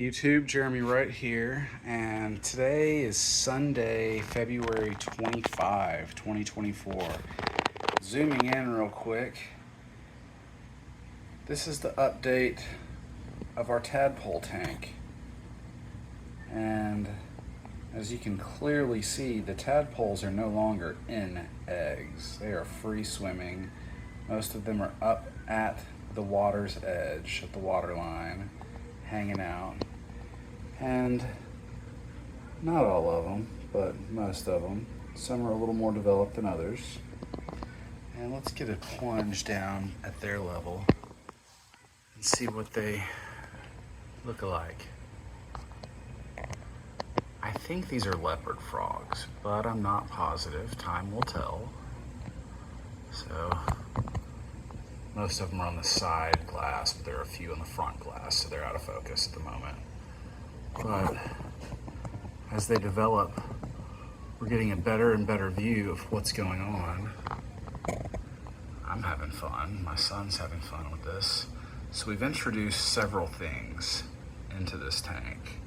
YouTube, Jeremy right here, and today is Sunday, February 25, 2024. Zooming in real quick, this is the update of our tadpole tank. And as you can clearly see, the tadpoles are no longer in eggs. They are free swimming. Most of them are up at the water's edge, at the water line, hanging out. And not all of them, but most of them. Some are a little more developed than others. And let's get a plunge down at their level and see what they look like. I think these are leopard frogs, but I'm not positive. Time will tell. So most of them are on the side glass, but there are a few on the front glass, so they're out of focus at the moment. But as they develop, we're getting a better and better view of what's going on. I'm having fun. My son's having fun with this. So we've introduced several things into this tank.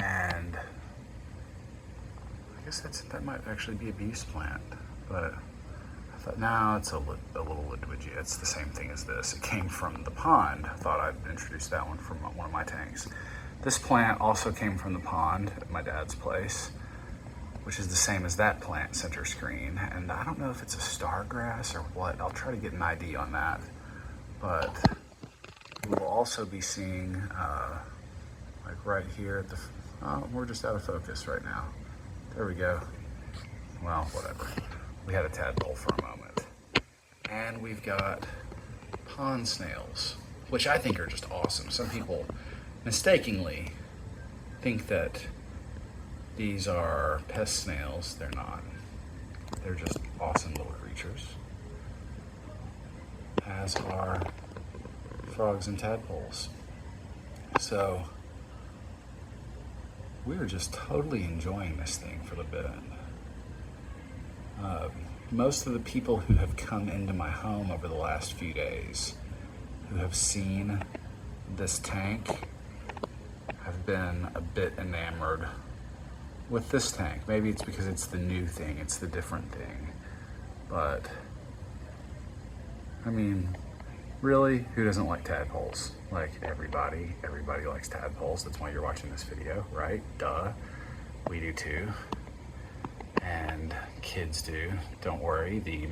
And I guess that might actually be a beef's plant, but I thought, no, it's a little Ludwigia. It's the same thing as this. It came from the pond. I thought I'd introduce that one from one of my tanks. This plant also came from the pond at my dad's place, which is the same as that plant, center screen. And I don't know if it's a stargrass or what. I'll try to get an ID on that. But we will also be seeing, like right here at the, we're just out of focus right now. There we go. Well, whatever. We had a tadpole for a moment. And we've got pond snails, which I think are just awesome. Some people mistakenly think that these are pest snails. They're not. They're just awesome little creatures, as are frogs and tadpoles. So we are just totally enjoying this thing for the bit. Most of the people who have come into my home over the last few days, who have seen this tank, have been a bit enamored with this tank. Maybe it's because it's the new thing, it's the different thing. But, I mean, really, who doesn't like tadpoles? Like everybody likes tadpoles. That's why you're watching this video, right? Duh, we do too. And kids do. Don't worry, the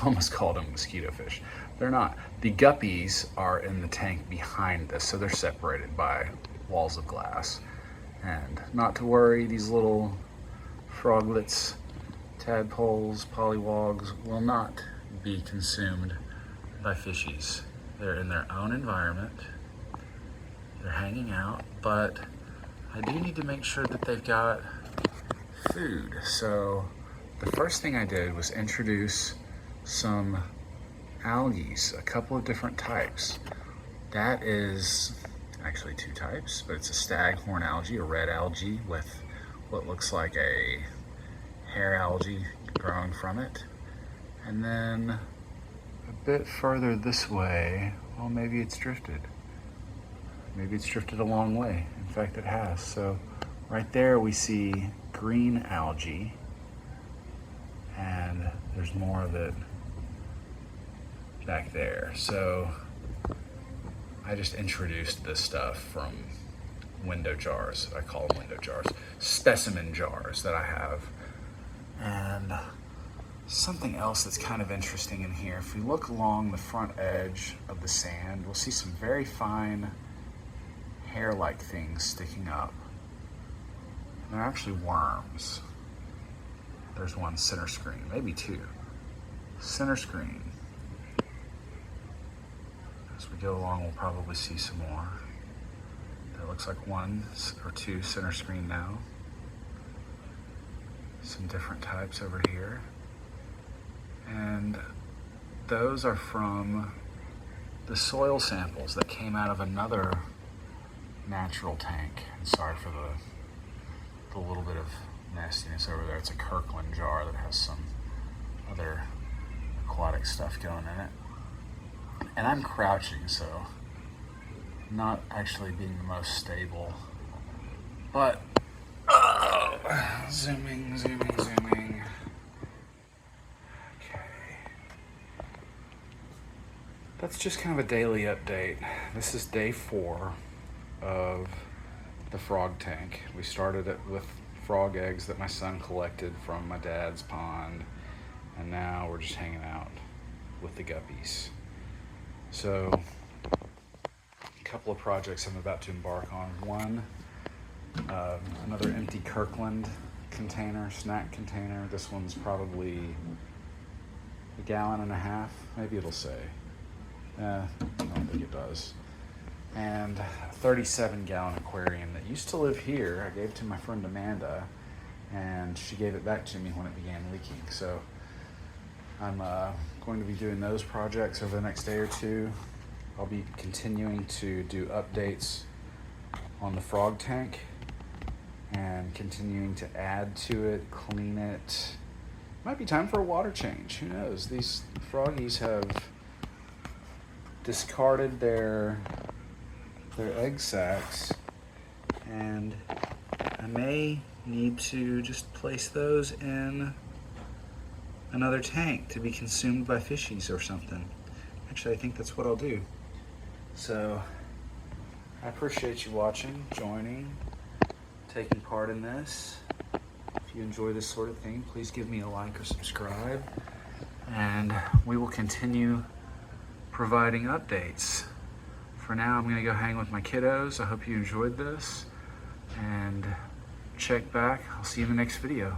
almost called them mosquito fish. They're not. The guppies are in the tank behind this, so they're separated by walls of glass. And not to worry, these little froglets, tadpoles, polywogs will not be consumed by fishies. They're in their own environment. They're hanging out, but I do need to make sure that they've got food. So the first thing I did was introduce some algae, a couple of different types. That is actually two types, but it's a staghorn algae, a red algae with what looks like a hair algae growing from it. And then a bit further this way, well, maybe it's drifted. Maybe it's drifted a long way. In fact, it has. So right there we see green algae, and there's more of it back there. So I just introduced this stuff from window jars. I call them window jars, specimen jars that I have. And something else that's kind of interesting in here, if we look along the front edge of the sand, we'll see some very fine hair-like things sticking up. They're actually worms. There's one center screen, maybe two. Center screen. As we go along, we'll probably see some more. That looks like one or two center screen now. Some different types over here. And those are from the soil samples that came out of another natural tank. And sorry for the little bit of nastiness over there. It's a Kirkland jar that has some other aquatic stuff going in it. And I'm crouching, so not actually being the most stable. But, oh, zooming. Okay. That's just kind of a daily update. This is day 4 of the frog tank. We started it with frog eggs that my son collected from my dad's pond, and now we're just hanging out with the guppies. So, a couple of projects I'm about to embark on. One, another empty Kirkland container, snack container. This one's probably 1.5 gallons, maybe it'll say. I don't think it does. And a 37-gallon aquarium that used to live here. I gave it to my friend Amanda, and she gave it back to me when it began leaking. So I'm going to be doing those projects over the next day or two. I'll be continuing to do updates on the frog tank and continuing to add to it, clean it. Might be time for a water change. Who knows? These froggies have discarded their egg sacs, and I may need to just place those in another tank to be consumed by fishies or something. Actually, I think that's what I'll do. So I appreciate you watching, joining, taking part in this. If you enjoy this sort of thing, please give me a like or subscribe, and we will continue providing updates. For now, I'm gonna go hang with my kiddos. I hope you enjoyed this, and check back. I'll see you in the next video.